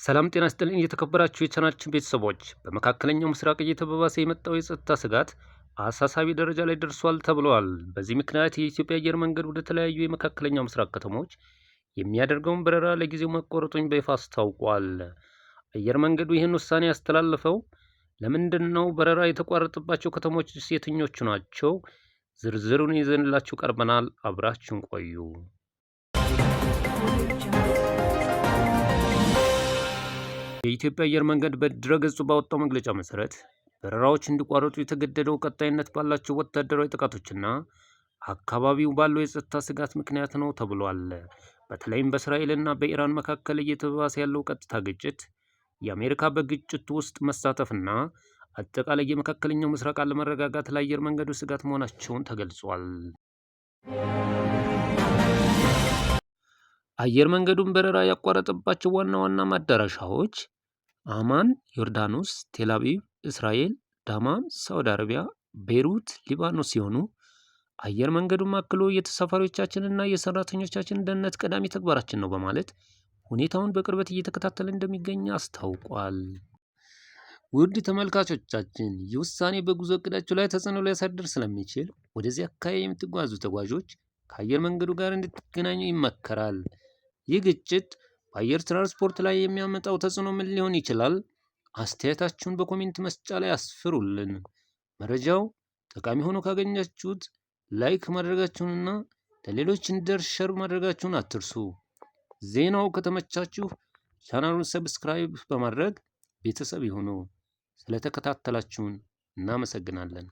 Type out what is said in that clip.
ሰላም ጤና ይስጥልኝ የተከበራችሁ የቻናላችን ቤተሰቦች፣ በመካከለኛው ምስራቅ እየተባባሰ የመጣው የጸጥታ ስጋት አሳሳቢ ደረጃ ላይ ደርሷል ተብሏል። በዚህ ምክንያት የኢትዮጵያ አየር መንገድ ወደ ተለያዩ የመካከለኛው ምስራቅ ከተሞች የሚያደርገውን በረራ ለጊዜው መቆረጡን በይፋ አስታውቋል። አየር መንገዱ ይህን ውሳኔ ያስተላለፈው ለምንድን ነው? በረራ የተቋረጠባቸው ከተሞች የትኞቹ ናቸው? ዝርዝሩን ይዘንላችሁ ቀርበናል። አብራችሁን ቆዩ። የኢትዮጵያ አየር መንገድ በድረገጹ ባወጣው መግለጫ መሰረት በረራዎች እንዲቋረጡ የተገደደው ቀጣይነት ባላቸው ወታደራዊ ጥቃቶችና አካባቢው ባለው የጸጥታ ስጋት ምክንያት ነው ተብሏል። በተለይም በእስራኤልና በኢራን መካከል እየተባባሰ ያለው ቀጥታ ግጭት፣ የአሜሪካ በግጭቱ ውስጥ መሳተፍና አጠቃላይ የመካከለኛው ምስራቅ አለመረጋጋት ለአየር መንገዱ ስጋት መሆናቸውን ተገልጿል። አየር መንገዱን በረራ ያቋረጠባቸው ዋና ዋና ማዳረሻዎች አማን ዮርዳኖስ፣ ቴልአቪቭ እስራኤል፣ ዳማም ሳውዲ አረቢያ፣ ቤይሩት ሊባኖስ ሲሆኑ አየር መንገዱም አክሎ የተሳፋሪዎቻችንና የሰራተኞቻችን ደህንነት ቀዳሚ ተግባራችን ነው በማለት ሁኔታውን በቅርበት እየተከታተለ እንደሚገኝ አስታውቋል። ውድ ተመልካቾቻችን፣ ይህ ውሳኔ በጉዞ እቅዳችሁ ላይ ተጽዕኖ ሊያሳድር ስለሚችል ወደዚህ አካባቢ የምትጓዙ ተጓዦች ከአየር መንገዱ ጋር እንድትገናኙ ይመከራል። ይህ ግጭት በአየር ትራንስፖርት ላይ የሚያመጣው ተጽዕኖ ምን ሊሆን ይችላል? አስተያየታችሁን በኮሜንት መስጫ ላይ አስፍሩልን። መረጃው ጠቃሚ ሆኖ ካገኛችሁት ላይክ ማድረጋችሁንና ለሌሎች እንዲደርስ ሸር ማድረጋችሁን አትርሱ። ዜናው ከተመቻችሁ ቻናሉን ሰብስክራይብ በማድረግ ቤተሰብ ይሁኑ። ስለተከታተላችሁን እናመሰግናለን።